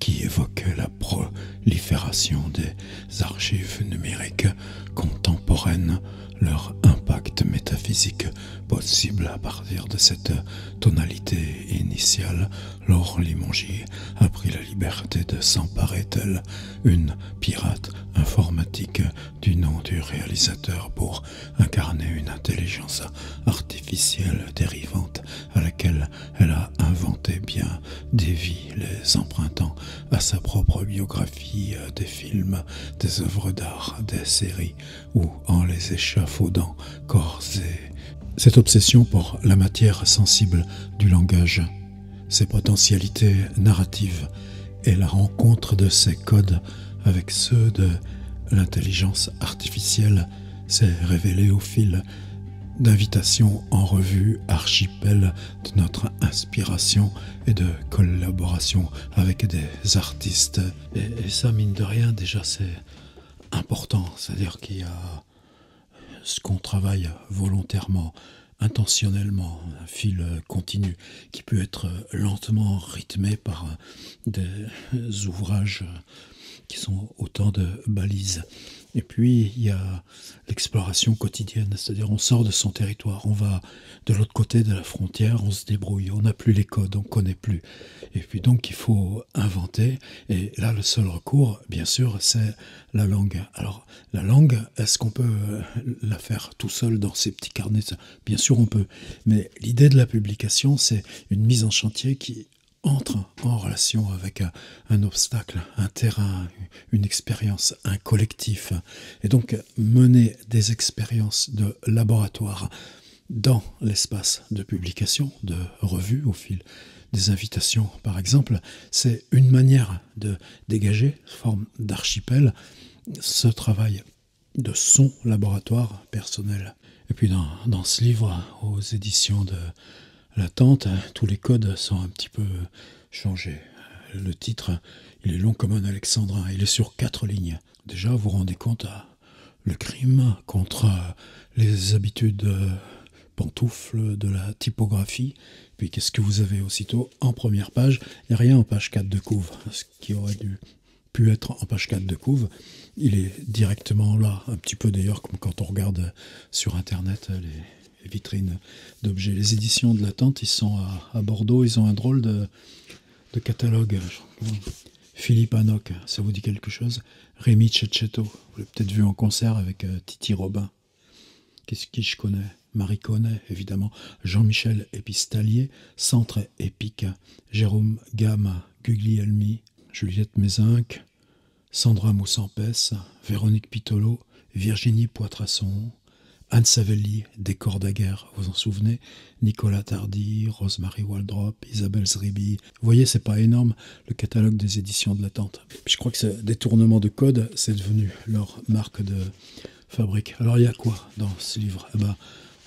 qui évoque la prolifération des archives numériques contemporaines, leur impact métaphysique possible à partir de cette tonalité initiale. Laure Limongi a pris la liberté de s'emparer telle une pirate informatique du nom du réalisateur pour incarner une intelligence artificielle dérivante à laquelle elle a inventé bien des vies, les empruntant à sa propre biographie, des films, des œuvres d'art, des séries, ou en les échafaudant corps et cette obsession pour la matière sensible du langage, ses potentialités narratives et la rencontre de ses codes avec ceux de l'intelligence artificielle s'est révélée au fil d'invitations en revue archipel de notre inspiration et de collaboration avec des artistes. Et ça, mine de rien, déjà c'est important, c'est-à-dire qu'il y a ce qu'on travaille volontairement, intentionnellement, un fil continu qui peut être lentement rythmé par des ouvrages qui sont autant de balises. Et puis il y a l'exploration quotidienne, c'est-à-dire on sort de son territoire, on va de l'autre côté de la frontière, on se débrouille, on n'a plus les codes, on ne connaît plus. Et puis donc il faut inventer, et là le seul recours, bien sûr, c'est la langue. Alors la langue, est-ce qu'on peut la faire tout seul dans ces petits carnets? Bien sûr on peut, mais l'idée de la publication, c'est une mise en chantier qui entre en relation avec un obstacle, un terrain, une expérience, un collectif. Et donc mener des expériences de laboratoire dans l'espace de publication, de revue au fil des invitations par exemple, c'est une manière de dégager, forme d'archipel, ce travail de son laboratoire personnel. Et puis dans ce livre, aux éditions de Latente, tous les codes sont un petit peu changés. Le titre, il est long comme un alexandrin, il est sur 4 lignes. Déjà, vous vous rendez compte, le crime contre les habitudes pantoufles de la typographie. Puis qu'est-ce que vous avez aussitôt en première page? Il n'y a rien en page 4 de couve, ce qui aurait pu être en page 4 de couve. Il est directement là, un petit peu d'ailleurs comme quand on regarde sur Internet les vitrines d'objets. Les éditions de Latente, ils sont à Bordeaux, ils ont un drôle de catalogue. Philippe Hanoc, ça vous dit quelque chose? Rémi Cecchetto, vous l'avez peut-être vu en concert avec Titi Robin. Qu'est-ce qui je connais? Marie Connet, évidemment. Jean-Michel Épistalier, Centre Épique. Jérôme Gamme, Guglielmi, Juliette Mézinck, Sandra Moussampès, Véronique Pitolo, Virginie Poitrasson, Anne Savelli, Décor daguerre, vous en souvenez? Nicolas Tardy, Rosemary Waldrop, Isabelle Zribi. Vous voyez, c'est pas énorme, le catalogue des éditions de Latente. Puis je crois que ce détournement de code, c'est devenu leur marque de fabrique. Alors il y a quoi dans ce livre? Eh ben,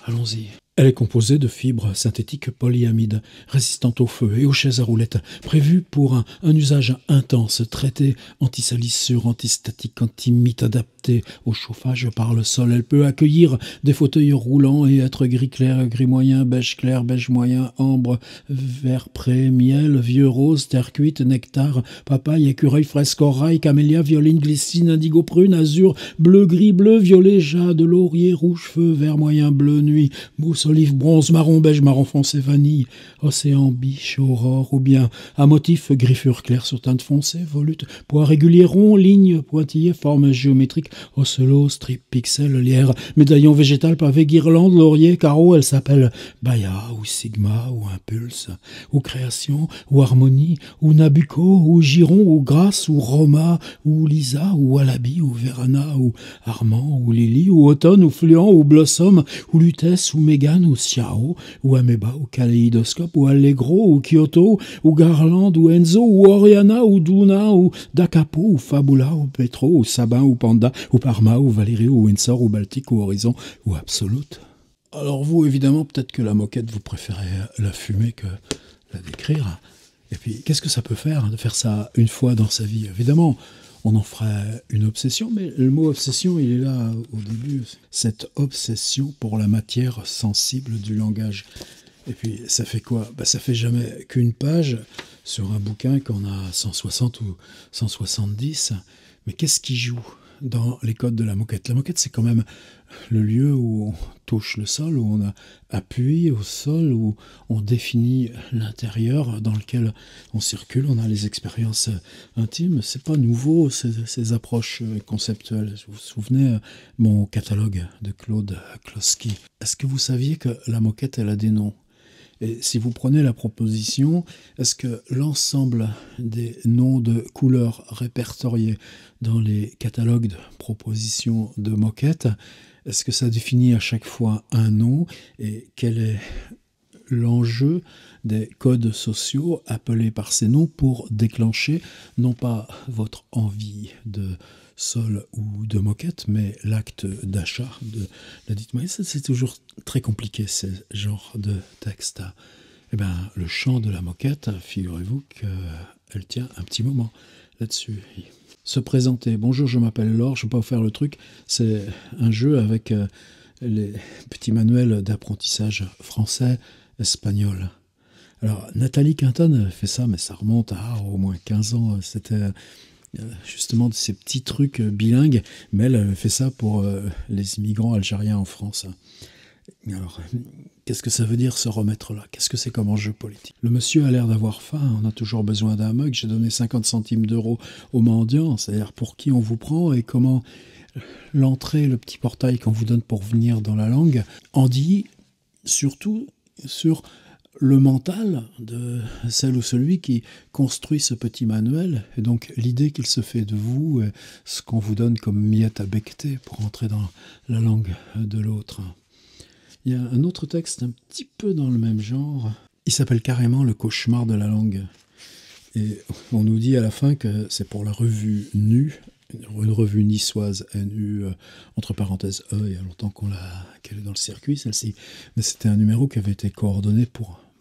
allons-y. Elle est composée de fibres synthétiques polyamides, résistantes au feu et aux chaises à roulettes, prévues pour un usage intense, traité antisalissure, antistatique, antimite, adapté au chauffage par le sol. Elle peut accueillir des fauteuils roulants et être gris clair, gris moyen, beige clair, beige moyen, ambre, vert pré, miel, vieux rose, terre cuite, nectar, papaye, écureuil, fraise, corail, camélia, violine, glycine, indigo, prune, azur, bleu, gris, bleu, violet, jade, laurier, rouge, feu, vert moyen, bleu, nuit, mousse, olive, bronze, marron, beige, marron foncé, vanille, océan, biche, aurore, ou bien à motif, griffure claire sur teinte foncée, volute, poids régulier, rond, ligne, pointillé, forme géométrique, ocelot, strip, pixel, lierre, médaillon végétal, pavé, guirlande, laurier, carreau. Elle s'appelle Baya, ou Sigma, ou Impulse, ou Création, ou Harmonie, ou Nabucco, ou Giron, ou Grâce, ou Roma, ou Lisa, ou Alabi, ou Verana, ou Armand, ou Lily, ou Automne, ou Fluent, ou Blossom, ou Lutèce, ou Mégane, ou Xiao, ou Ameba, ou Kaléidoscope, ou Allegro, ou Kyoto, ou Garland, ou Enzo, ou Oriana, ou Duna, ou Dacapo, ou Fabula, ou Petro, ou Sabin, ou Panda, ou Parma, ou Valérie, ou Windsor, ou Baltique, ou Horizon, ou Absolute. Alors vous, évidemment, peut-être que la moquette, vous préférez la fumer que la décrire. Et puis, qu'est-ce que ça peut faire, de faire ça une fois dans sa vie? Évidemment, on en ferait une obsession, mais le mot obsession, il est là au début. Cette obsession pour la matière sensible du langage. Et puis, ça fait quoi? Ça fait jamais qu'une page sur un bouquin qu'on a 160 ou 170. Mais qu'est-ce qui joue dans les codes de la moquette? La moquette, c'est quand même le lieu où on touche le sol, où on a appuyé au sol, où on définit l'intérieur dans lequel on circule, on a les expériences intimes. C'est pas nouveau, ces approches conceptuelles. Vous vous souvenez, mon catalogue de Claude Klossky. Est-ce que vous saviez que la moquette, elle a des noms? Et si vous prenez la proposition, est-ce que l'ensemble des noms de couleurs répertoriés dans les catalogues de propositions de moquettes, est-ce que ça définit à chaque fois un nom? Et quel est l'enjeu des codes sociaux appelés par ces noms pour déclencher non pas votre envie de sol ou de moquette, mais l'acte d'achat de la dite moquette? C'est toujours très compliqué, ce genre de texte. Eh bien, le chant de la moquette, figurez-vous qu'elle tient un petit moment là-dessus. Se présenter. Bonjour, je m'appelle Laure, je ne vais pas vous faire le truc. C'est un jeu avec les petits manuels d'apprentissage français, espagnol. Alors, Nathalie Quinton fait ça, mais ça remonte à au moins 15 ans. C'était justement de ces petits trucs bilingues, mais elle fait ça pour les immigrants algériens en France. Alors, qu'est-ce que ça veut dire se remettre là? Qu'est-ce que c'est comme enjeu politique? Le monsieur a l'air d'avoir faim, on a toujours besoin d'un mug, j'ai donné 50 centimes d'euros au mendiant, c'est-à-dire pour qui on vous prend et comment l'entrée, le petit portail qu'on vous donne pour venir dans la langue, en dit surtout sur le mental de celle ou celui qui construit ce petit manuel, et donc l'idée qu'il se fait de vous, et ce qu'on vous donne comme miette à becqueter pour entrer dans la langue de l'autre. Il y a un autre texte un petit peu dans le même genre, il s'appelle carrément Le cauchemar de la langue. Et on nous dit à la fin que c'est pour la revue NU, une revue niçoise, NU, entre parenthèses E, il y a longtemps qu'elle est dans le circuit, celle-ci. Mais c'était un numéro qui avait été coordonné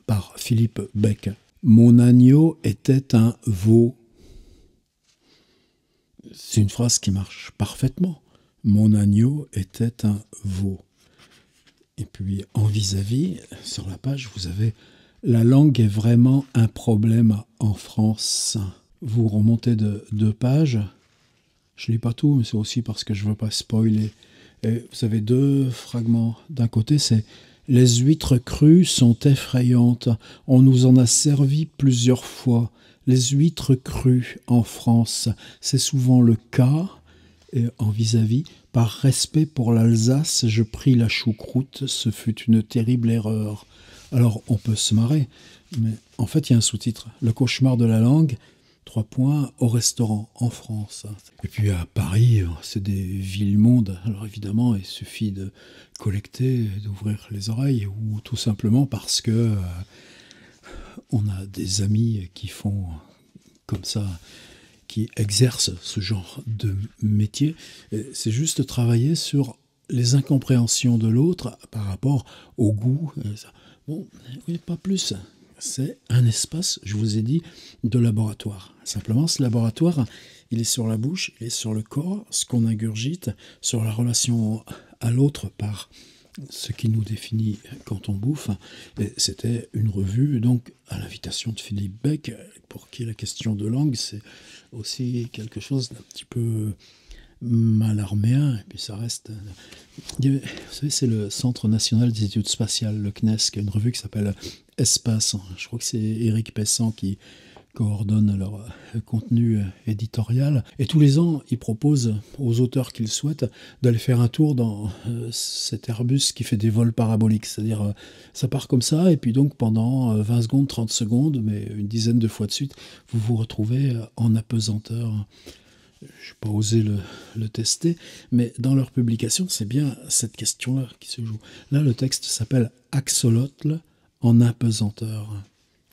par Philippe Beck. Mon agneau était un veau. C'est une phrase qui marche parfaitement. Mon agneau était un veau. Et puis en vis-à-vis, sur la page, vous avez « La langue est vraiment un problème en France ». Vous remontez de 2 pages. Je ne lis pas tout, mais c'est aussi parce que je ne veux pas spoiler. Et vous avez 2 fragments. D'un côté, c'est « Les huîtres crues sont effrayantes. On nous en a servi plusieurs fois. Les huîtres crues en France, c'est souvent le cas. » Et en vis-à-vis, par respect pour l'Alsace, je pris la choucroute, ce fut une terrible erreur. Alors, on peut se marrer, mais en fait, il y a un sous-titre. Le cauchemar de la langue, 3 points, au restaurant, en France. Et puis à Paris, c'est des villes-mondes. Alors évidemment, il suffit de collecter, d'ouvrir les oreilles, ou tout simplement parce que on a des amis qui font comme ça, qui exercent ce genre de métier. C'est juste travailler sur les incompréhensions de l'autre par rapport au goût. Bon, oui, pas plus. C'est un espace, je vous ai dit, de laboratoire. Simplement, ce laboratoire, il est sur la bouche, il est sur le corps, ce qu'on ingurgite, sur la relation à l'autre par ce qui nous définit quand on bouffe. Et c'était une revue, donc, à l'invitation de Philippe Beck, pour qui la question de langue, c'est aussi quelque chose d'un petit peu malarméen, et puis ça reste... Vous savez, c'est le Centre national des études spatiales, le CNES, qui a une revue qui s'appelle Espace. Je crois que c'est Éric Pessan qui coordonne leur contenu éditorial. Et tous les ans, ils proposent aux auteurs qu'ils souhaitent d'aller faire un tour dans cet Airbus qui fait des vols paraboliques. C'est-à-dire, ça part comme ça, et puis donc pendant 20 secondes, 30 secondes, mais une dizaine de fois de suite, vous vous retrouvez en apesanteur. Je n'ai pas osé le tester, mais dans leur publication, c'est bien cette question-là qui se joue. Là, le texte s'appelle « Axolotl en apesanteur ».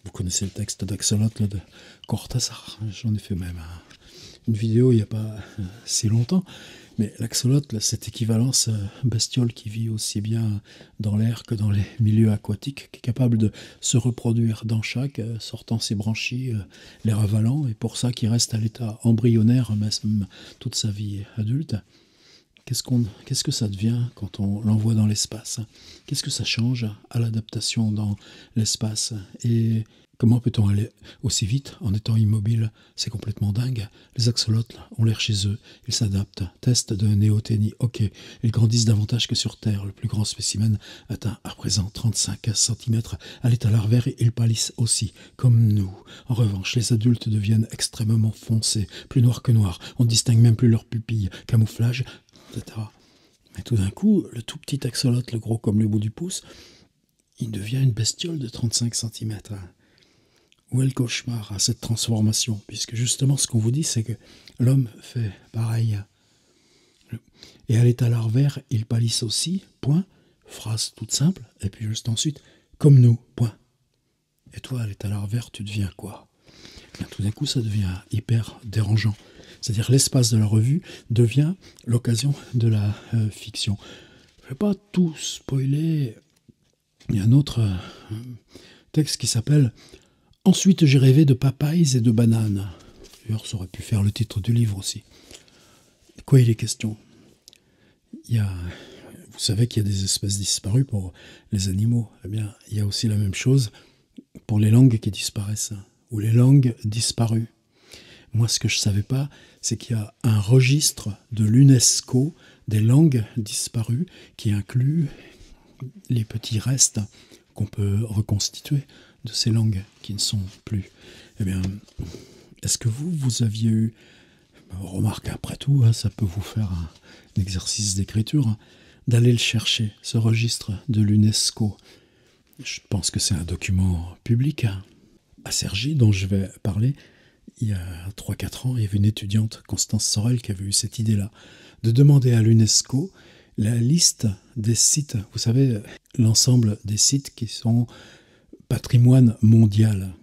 Vous connaissez le texte d'Axolotl de Cortázar. J'en ai fait même une vidéo il n'y a pas si longtemps. Mais l'axolotl, cette équivalence bestiole qui vit aussi bien dans l'air que dans les milieux aquatiques, qui est capable de se reproduire dans chaque, sortant ses branchies, les ravalant, et pour ça qui reste à l'état embryonnaire même toute sa vie adulte. Qu'est-ce que ça devient quand on l'envoie dans l'espace? Qu'est-ce que ça change à l'adaptation dans l'espace? Et comment peut-on aller aussi vite en étant immobile? C'est complètement dingue. Les axolotes ont l'air chez eux, ils s'adaptent. Test de néoténie, ok. Ils grandissent davantage que sur Terre. Le plus grand spécimen atteint à présent 35 cm. À l'état larvaire, ils pâlissent aussi, comme nous. En revanche, les adultes deviennent extrêmement foncés, plus noirs que noirs. On ne distingue même plus leurs pupilles. Camouflage, etc. Mais tout d'un coup, le tout petit axolote, le gros comme le bout du pouce, il devient une bestiole de 35 cm. Où est le cauchemar à cette transformation? Puisque justement, ce qu'on vous dit, c'est que l'homme fait pareil. Et à l'état larvaire, il pâlisse aussi, point, phrase toute simple, et puis juste ensuite, comme nous, point. Et toi, à l'état larvaire, tu deviens quoi? Bien, tout d'un coup, ça devient hyper dérangeant. C'est-à-dire l'espace de la revue devient l'occasion de la fiction. Je ne vais pas tout spoiler. Il y a un autre texte qui s'appelle « Ensuite j'ai rêvé de papayes et de bananes ». D'ailleurs, ça aurait pu faire le titre du livre aussi. De quoi il est question? Vous savez qu'il y a des espèces disparues pour les animaux. Eh bien, il y a aussi la même chose pour les langues qui disparaissent, ou les langues disparues. Moi, ce que je ne savais pas, c'est qu'il y a un registre de l'UNESCO des langues disparues qui inclut les petits restes qu'on peut reconstituer de ces langues qui ne sont plus. Eh bien, est-ce que vous aviez eu... Remarque, après tout, ça peut vous faire un exercice d'écriture, d'aller le chercher, ce registre de l'UNESCO. Je pense que c'est un document public. À Cergy, dont je vais parler, il y a 3-4 ans, il y avait une étudiante, Constance Sorel, qui avait eu cette idée-là, de demander à l'UNESCO la liste des sites, vous savez, l'ensemble des sites qui sont patrimoine mondial,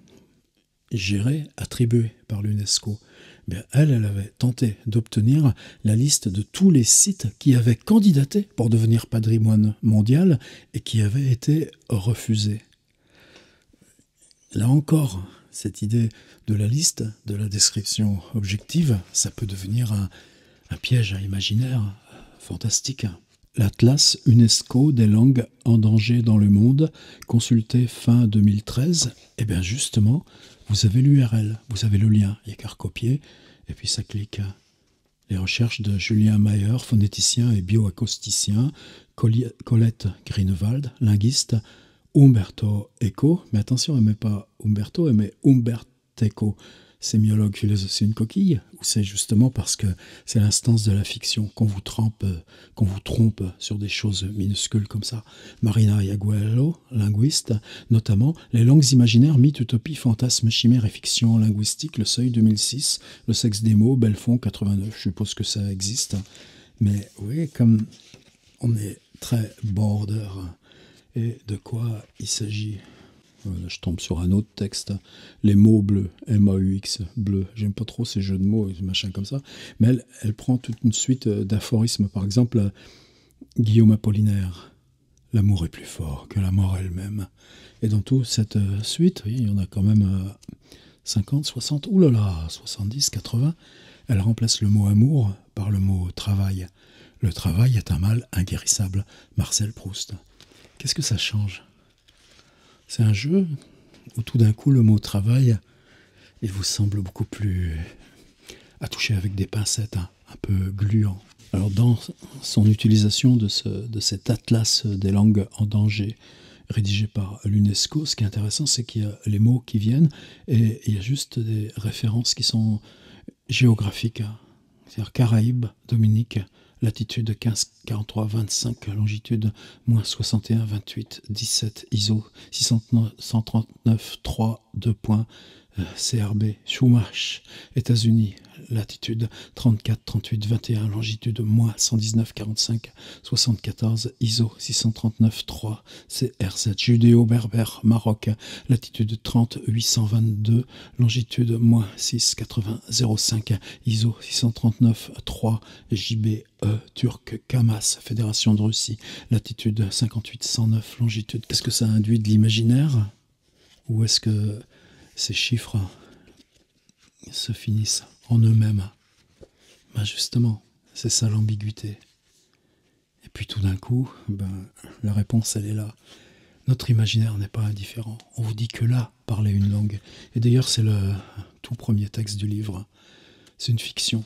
géré, attribué par l'UNESCO. Bien, elle avait tenté d'obtenir la liste de tous les sites qui avaient candidaté pour devenir patrimoine mondial et qui avaient été refusés. Là encore, cette idée de la liste, de la description objective, ça peut devenir un piège à imaginaire fantastique. L'Atlas UNESCO des langues en danger dans le monde, consulté fin 2013, et bien justement, vous avez l'URL, vous avez le lien, il n'y a qu'à recopier, et puis ça clique. Les recherches de Julien Mayer, phonéticien et bioacousticien, Colette Greenewald, linguiste, Umberto Eco, mais attention, elle ne met pas Umberto, elle met Umberteco, sémiologue, philosophe. C'est une coquille, ou c'est justement parce que c'est l'instance de la fiction qu'on vous trompe sur des choses minuscules comme ça. Marina Iaguello, linguiste, notamment les langues imaginaires, mythes, utopies, fantasmes, chimères et fictions linguistiques, Le Seuil 2006, Le sexe des mots, Belfond 89, je suppose que ça existe. Mais oui, comme on est très border. Et de quoi il s'agit? Là, je tombe sur un autre texte. Les mots bleus, M-A-U-X, bleu. J'aime pas trop ces jeux de mots, machin comme ça. Mais elle prend toute une suite d'aphorismes. Par exemple, Guillaume Apollinaire. L'amour est plus fort que la mort elle-même. Et dans toute cette suite, oui, il y en a quand même 50, 60, oulala, 70, 80. Elle remplace le mot amour par le mot travail. Le travail est un mal inguérissable. Marcel Proust. Qu'est-ce que ça change? C'est un jeu où tout d'un coup le mot travail, il vous semble beaucoup plus à toucher avec des pincettes, un peu gluant. Alors dans son utilisation de cet atlas des langues en danger, rédigé par l'UNESCO, ce qui est intéressant, c'est qu'il y a les mots qui viennent et il y a juste des références qui sont géographiques. C'est-à-dire Caraïbes, Dominique, latitude 15, 43, 25, longitude moins 61, 28, 17, ISO 639, 3, 2 points, CRB, Chumash, États-Unis, latitude 34, 38, 21, longitude moins 119, 45, 74, ISO 639, 3, CRZ, Judéo-Berbère, Maroc, latitude 30, 822, longitude moins 6, 80, 05, ISO 639, 3, JBE, Turc, Kamas, Fédération de Russie, latitude 58, 109, longitude. Est-ce que ça induit de l'imaginaire? Ou est-ce que ces chiffres se finissent en eux-mêmes? Ben justement, c'est ça l'ambiguïté. puis tout d'un coup, la réponse, elle est là. Notre imaginaire n'est pas indifférent. On vous dit que là, parler une langue. Et d'ailleurs, c'est le tout premier texte du livre. C'est une fiction.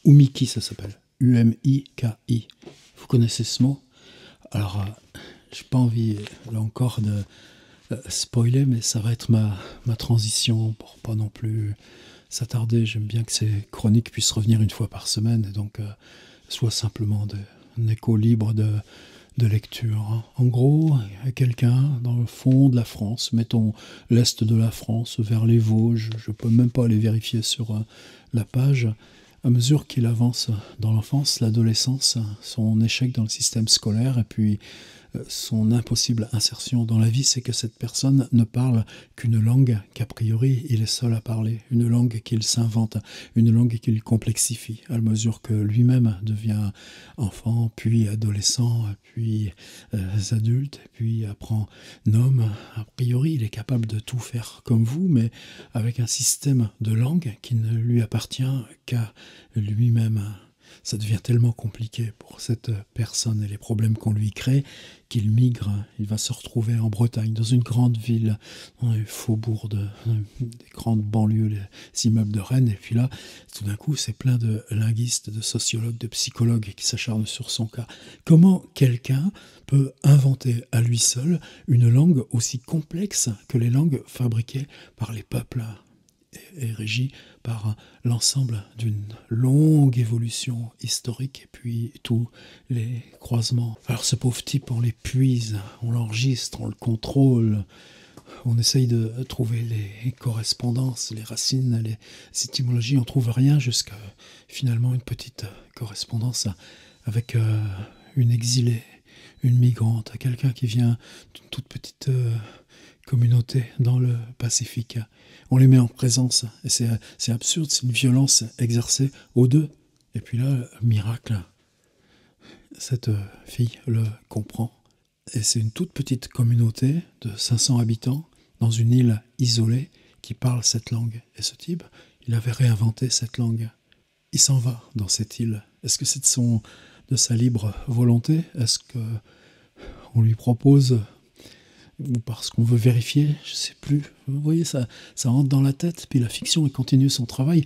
Umiki, ça s'appelle. U-M-I-K-I. Vous connaissez ce mot? Alors, j'ai pas envie, là encore, de spoiler, mais ça va être ma transition pour pas non plus s'attarder. J'aime bien que ces chroniques puissent revenir une fois par semaine, et donc soit simplement un écho libre de lecture. En gros, il y a quelqu'un dans le fond de la France, mettons l'est de la France, vers les Vosges, je ne peux même pas aller vérifier sur la page, à mesure qu'il avance dans l'enfance, l'adolescence, son échec dans le système scolaire, et puis son impossible insertion dans la vie, c'est que cette personne ne parle qu'une langue qu'a priori il est seul à parler, une langue qu'il s'invente, une langue qu'il complexifie, à mesure que lui-même devient enfant, puis adolescent, puis adulte, puis apprend homme. A priori, il est capable de tout faire comme vous, mais avec un système de langue qui ne lui appartient qu'à lui-même. Ça devient tellement compliqué pour cette personne et les problèmes qu'on lui crée qu'il migre. Il va se retrouver en Bretagne, dans une grande ville, dans les faubourgs, des grandes banlieues, les immeubles de Rennes. Et puis là, tout d'un coup, c'est plein de linguistes, de sociologues, de psychologues qui s'acharnent sur son cas. Comment quelqu'un peut inventer à lui seul une langue aussi complexe que les langues fabriquées par les peuples et régie par l'ensemble d'une longue évolution historique et puis tous les croisements. Alors ce pauvre type, on l'épuise, on l'enregistre, on le contrôle, on essaye de trouver les correspondances, les racines, les étymologies, on trouve rien jusqu'à finalement une petite correspondance avec une exilée, une migrante, quelqu'un qui vient d'une toute petite communauté dans le Pacifique. On les met en présence, et c'est absurde, c'est une violence exercée aux deux. Et puis là, miracle, cette fille le comprend. Et c'est une toute petite communauté de 500 habitants, dans une île isolée, qui parle cette langue. Et ce type, il avait réinventé cette langue. Il s'en va dans cette île. Est-ce que c'est de sa libre volonté? Est-ce qu'on lui propose, ou parce qu'on veut vérifier, je ne sais plus. Vous voyez, ça rentre dans la tête, puis la fiction, elle continue son travail.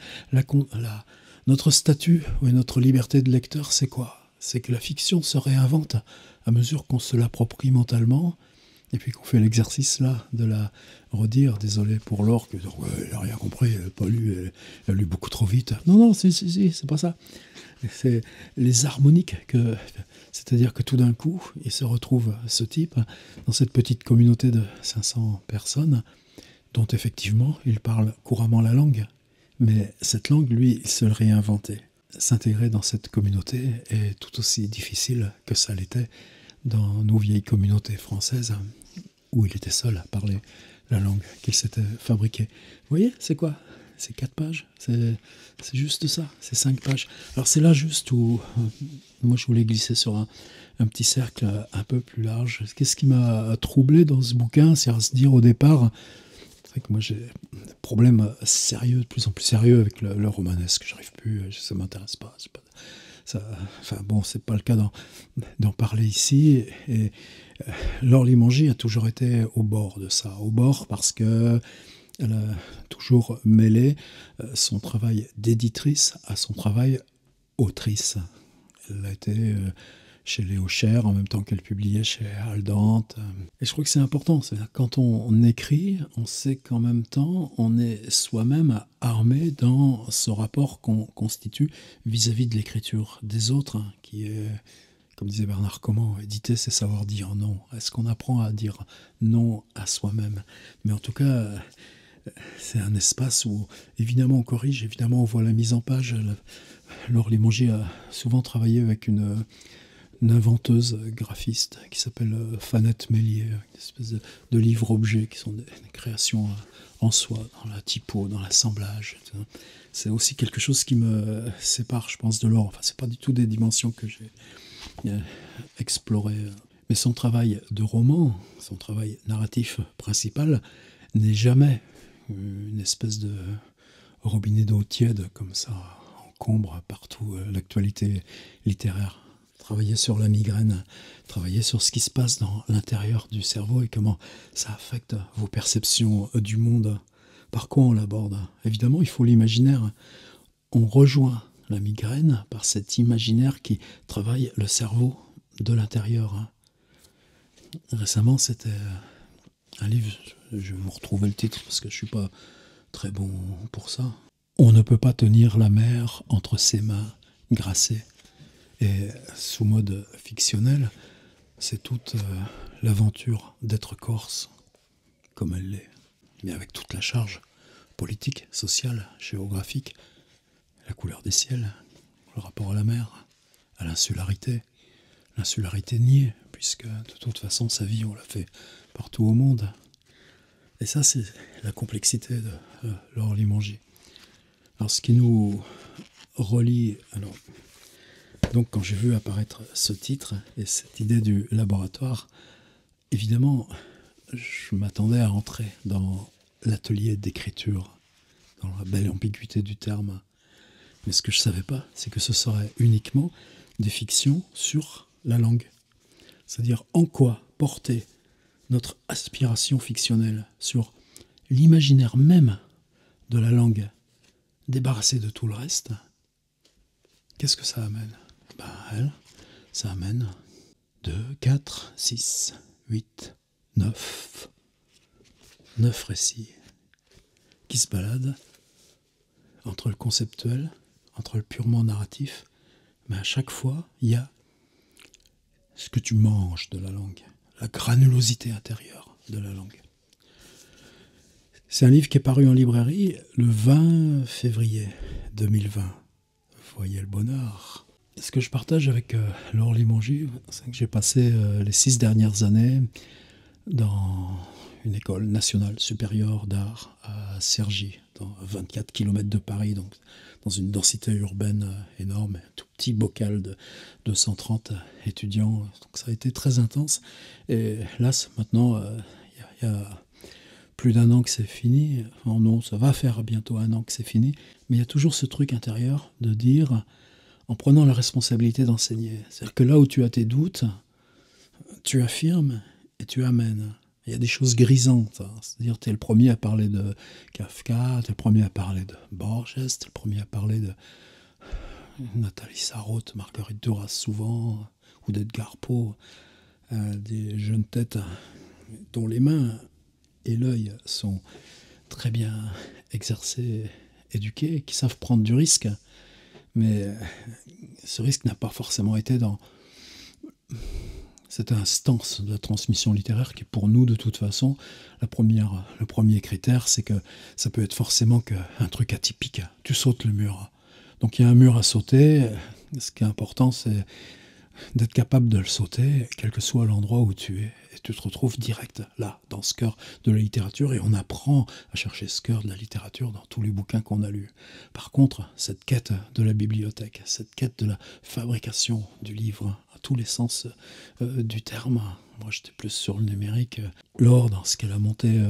Notre statut, et notre liberté de lecteur, c'est quoi? C'est que la fiction se réinvente à mesure qu'on se l'approprie mentalement, et puis qu'on fait l'exercice là de la redire. Désolé pour Laure, qui dit ouais, elle n'a rien compris, elle n'a pas lu, elle a lu beaucoup trop vite. Non, si, c'est pas ça. C'est les harmoniques, c'est-à-dire que tout d'un coup, il se retrouve, ce type, dans cette petite communauté de 500 personnes, dont effectivement, il parle couramment la langue. Mais cette langue, lui, il se le réinventait. S'intégrer dans cette communauté est tout aussi difficile que ça l'était dans nos vieilles communautés françaises, où il était seul à parler la langue qu'il s'était fabriquée. Vous voyez, c'est quoi? C'est 4 pages, c'est juste ça, c'est 5 pages. Alors c'est là juste où moi je voulais glisser sur un petit cercle un peu plus large. Qu'est-ce qui m'a troublé dans ce bouquin? C'est à se dire au départ, c'est que moi j'ai des problèmes sérieux, de plus en plus sérieux avec le romanesque. J'arrive plus, ça m'intéresse pas. Enfin bon, c'est pas le cas d'en parler ici. Et Laure Limongi a toujours été au bord de ça, au bord parce que elle a toujours mêlé son travail d'éditrice à son travail autrice. Elle a été chez Léo Cher en même temps qu'elle publiait chez Aldante. Et je crois que c'est important. Quand on écrit, on sait qu'en même temps, on est soi-même armé dans ce rapport qu'on constitue vis-à-vis de l'écriture des autres, qui est, comme disait Bernard Comment, éditer, c'est savoir dire non. Est-ce qu'on apprend à dire non à soi-même? Mais en tout cas, c'est un espace où, évidemment, on corrige, évidemment, on voit la mise en page. Laure Limongi a souvent travaillé avec une inventeuse graphiste qui s'appelle Fanette Mélier, une espèce de livres-objets qui sont des créations en soi, dans la typo, dans l'assemblage. C'est aussi quelque chose qui me sépare, je pense, de Laure. Enfin, c'est pas du tout des dimensions que j'ai explorées. Mais son travail de roman, son travail narratif principal, n'est jamais une espèce de robinet d'eau tiède comme ça encombre partout l'actualité littéraire. travailler sur la migraine, travailler sur ce qui se passe dans l'intérieur du cerveau et comment ça affecte vos perceptions du monde. Par quoi on l'aborde? Évidemment, il faut l'imaginaire. On rejoint la migraine par cet imaginaire qui travaille le cerveau de l'intérieur. Récemment, c'était un livre, je vais vous retrouver le titre parce que je ne suis pas très bon pour ça. On ne peut pas tenir la mer entre ses mains grassées. Et sous mode fictionnel, c'est toute l'aventure d'être corse, comme elle l'est, mais avec toute la charge politique, sociale, géographique, la couleur des ciels, le rapport à la mer, à l'insularité niée, puisque de toute façon sa vie on l'a fait partout au monde. Et ça c'est la complexité de Laure Limongi. Alors ce qui nous relie, donc quand j'ai vu apparaître ce titre et cette idée du laboratoire, évidemment je m'attendais à entrer dans l'atelier d'écriture, dans la belle ambiguïté du terme. Mais ce que je ne savais pas, c'est que ce serait uniquement des fictions sur la langue. C'est-à-dire en quoi porter notre aspiration fictionnelle sur l'imaginaire même de la langue, débarrassée de tout le reste. Qu'est-ce que ça amène? Ça amène 2, 4, 6, 8, 9 récits qui se baladent entre le conceptuel, entre le purement narratif, mais à chaque fois, il y a ce que tu manges de la langue, la granulosité intérieure de la langue. C'est un livre qui est paru en librairie le 20 février 2020. Voyez le bonheur. Ce que je partage avec Laure Limongi, c'est que j'ai passé les 6 dernières années dans une école nationale supérieure d'art à Cergy, dans 24 km de Paris, donc dans une densité urbaine énorme, un tout petit bocal de 230 étudiants. Donc ça a été très intense. Et là, maintenant, il y a plus d'1 an que c'est fini. Enfin, non, ça va faire bientôt 1 an que c'est fini. Mais il y a toujours ce truc intérieur de dire, en prenant la responsabilité d'enseigner, c'est-à-dire que là où tu as tes doutes, tu affirmes et tu amènes. Il y a des choses grisantes, c'est-à-dire tu es le premier à parler de Kafka, tu es le premier à parler de Borges, tu es le premier à parler de Nathalie Sarraute, Marguerite Duras souvent, ou d'Edgar Poe, des jeunes têtes dont les mains et l'œil sont très bien exercés, éduqués, qui savent prendre du risque, mais ce risque n'a pas forcément été dans cette instance de la transmission littéraire qui, pour nous, de toute façon, le premier critère, c'est que ça peut être forcément qu'un truc atypique. Tu sautes le mur. Donc il y a un mur à sauter. Ce qui est important, c'est d'être capable de le sauter, quel que soit l'endroit où tu es. Et tu te retrouves direct là, dans ce cœur de la littérature, et on apprend à chercher ce cœur de la littérature dans tous les bouquins qu'on a lus. Par contre, cette quête de la bibliothèque, cette quête de la fabrication du livre, à tous les sens du terme, moi j'étais plus sur le numérique. Laure, dans ce qu'elle a monté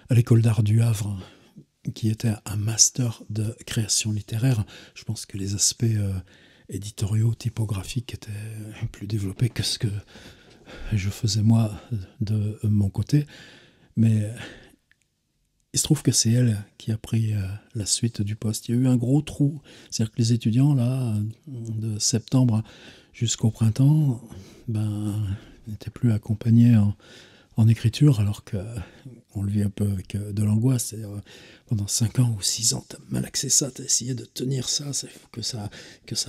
à l'école d'art du Havre, qui était un master de création littéraire, je pense que les aspects éditoriaux, typographiques étaient plus développés que ce que je faisais moi de mon côté. Mais il se trouve que c'est elle qui a pris la suite du poste. Il y a eu un gros trou. C'est-à-dire que les étudiants, là, de septembre jusqu'au printemps, n'étaient plus accompagnés en écriture, alors qu'on le vit un peu avec de l'angoisse. C'est-à-dire, pendant 5 ans ou 6 ans, tu as malaxé ça, tu as essayé de tenir ça, que ça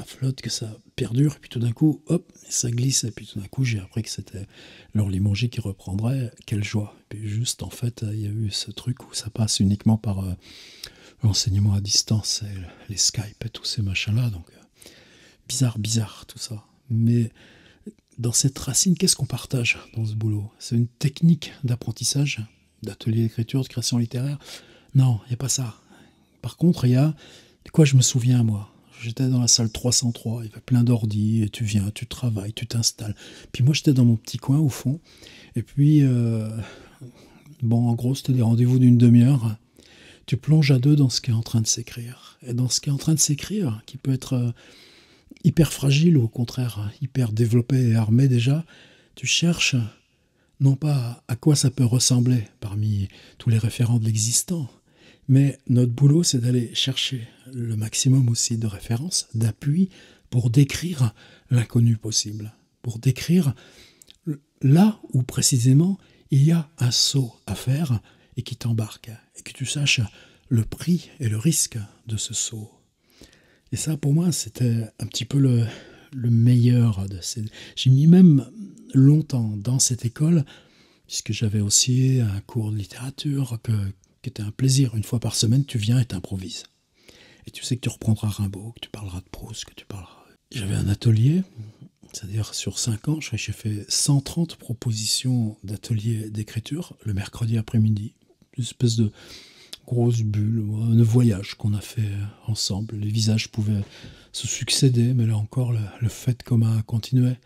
flotte, que ça perdure, et puis tout d'un coup, hop, ça glisse, et puis tout d'un coup, j'ai appris que c'était Laure Limongi qui reprendrait. Quelle joie. Et puis juste, en fait, il y a eu ce truc où ça passe uniquement par l'enseignement à distance, et les Skype et tous ces machins-là, donc bizarre tout ça. Mais dans cette racine, qu'est-ce qu'on partage dans ce boulot? C'est une technique d'apprentissage, d'atelier d'écriture, de création littéraire? Non, il n'y a pas ça. Par contre, il y a de quoi je me souviens, moi. J'étais dans la salle 303, il y avait plein d'ordi, et tu viens, tu travailles, tu t'installes. Puis moi, j'étais dans mon petit coin, au fond. Et puis, en gros, c'était des rendez-vous d'une demi-heure. Tu plonges à deux dans ce qui est en train de s'écrire. Et dans ce qui est en train de s'écrire, qui peut être hyper fragile ou au contraire hyper développé et armé déjà, tu cherches non pas à quoi ça peut ressembler parmi tous les référents de l'existant, mais notre boulot, c'est d'aller chercher le maximum aussi de références, d'appui pour décrire l'inconnu possible, pour décrire là où précisément il y a un saut à faire et qui t'embarque, et que tu saches le prix et le risque de ce saut. Et ça, pour moi, c'était un petit peu le meilleur de ces... J'ai mis même longtemps dans cette école, puisque j'avais aussi un cours de littérature qui était un plaisir. Une fois par semaine, tu viens et t'improvises. Et tu sais que tu reprendras Rimbaud, que tu parleras de Proust, que tu parleras... J'avais un atelier, c'est-à-dire sur 5 ans, j'ai fait 130 propositions d'ateliers d'écriture le mercredi après-midi. Une espèce de grosse bulle, un voyage qu'on a fait ensemble. Les visages pouvaient se succéder, mais là encore, le fait commun continuait.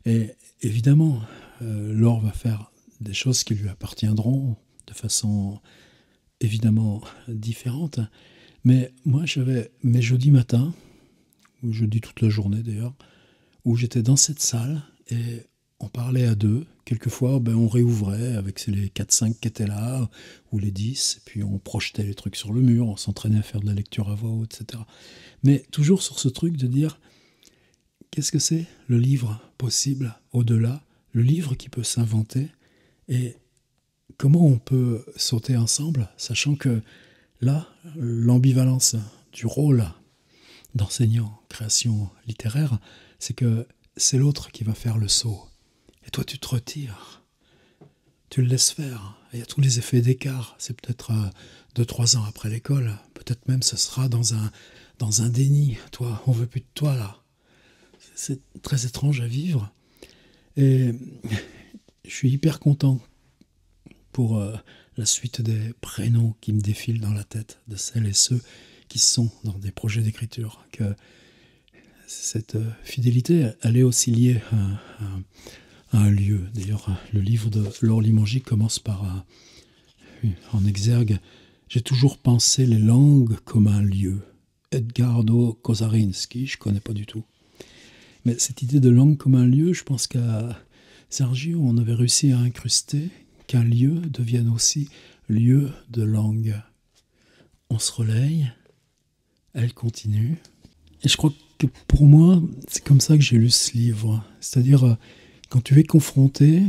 Et évidemment, Laure va faire des choses qui lui appartiendront de façon évidemment différente. Mais moi, j'avais mes jeudis matins, ou jeudi toute la journée d'ailleurs, où j'étais dans cette salle et on parlait à deux. Quelquefois, on réouvrait avec les 4-5 qui étaient là, ou les 10, et puis on projetait les trucs sur le mur, on s'entraînait à faire de la lecture à voix haute, etc. Mais toujours sur ce truc de dire, qu'est-ce que c'est le livre possible au-delà, le livre qui peut s'inventer, et comment on peut sauter ensemble, sachant que là, l'ambivalence du rôle d'enseignant création littéraire, c'est que c'est l'autre qui va faire le saut. Et toi, tu te retires. Tu le laisses faire. Il y a tous les effets d'écart. C'est peut-être 2-3 ans après l'école. Peut-être même ce sera dans un déni. Toi, on veut plus de toi, là. C'est très étrange à vivre. Et je suis hyper content pour la suite des prénoms qui me défilent dans la tête de celles et ceux qui sont dans des projets d'écriture. Que cette fidélité, elle est aussi liée à un lieu. D'ailleurs, le livre de Laure Limongi commence par en exergue « J'ai toujours pensé les langues comme un lieu ». Edgardo Kozarinski, je ne connais pas du tout. Mais cette idée de langue comme un lieu, je pense qu'à Sergio, on avait réussi à incruster qu'un lieu devienne aussi lieu de langue. On se relaye, elle continue. Et je crois que pour moi, c'est comme ça que j'ai lu ce livre. C'est-à-dire, quand tu es confronté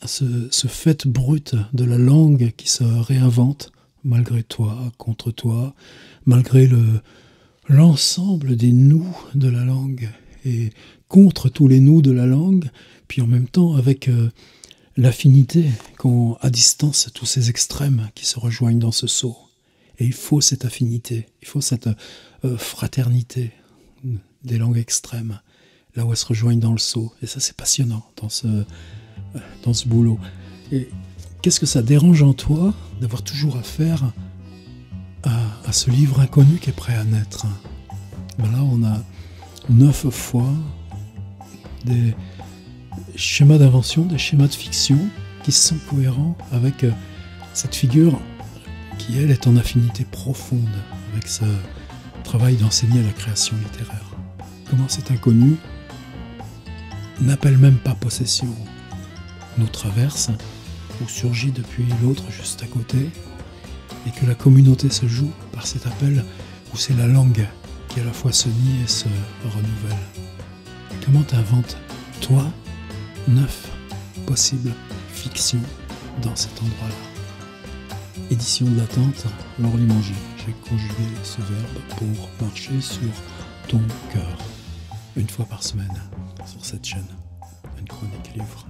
à ce fait brut de la langue qui se réinvente, malgré toi, contre toi, malgré l'ensemble des nous de la langue, et contre tous les nous de la langue, puis en même temps avec l'affinité qu'ont à distance tous ces extrêmes qui se rejoignent dans ce saut. Et il faut cette affinité, il faut cette fraternité des langues extrêmes, là où elles se rejoignent dans le saut. Et ça, c'est passionnant dans ce boulot. Et qu'est-ce que ça dérange en toi d'avoir toujours affaire à ce livre inconnu qui est prêt à naître? Là, on a 9 fois des schémas d'invention, des schémas de fiction qui sont cohérents avec cette figure qui, elle, est en affinité profonde avec ce travail d'enseigner la création littéraire. Comment cet inconnu n'appelle même pas possession, nous traverse ou surgit depuis l'autre juste à côté, et que la communauté se joue par cet appel où c'est la langue qui à la fois se nie et se renouvelle. Comment t'inventes, toi, 9 possibles fictions dans cet endroit-là? Édition de l'attente, Laure Limongi. J'ai conjugué ce verbe pour marcher sur ton cœur. Une fois par semaine, sur cette chaîne, une chronique livre.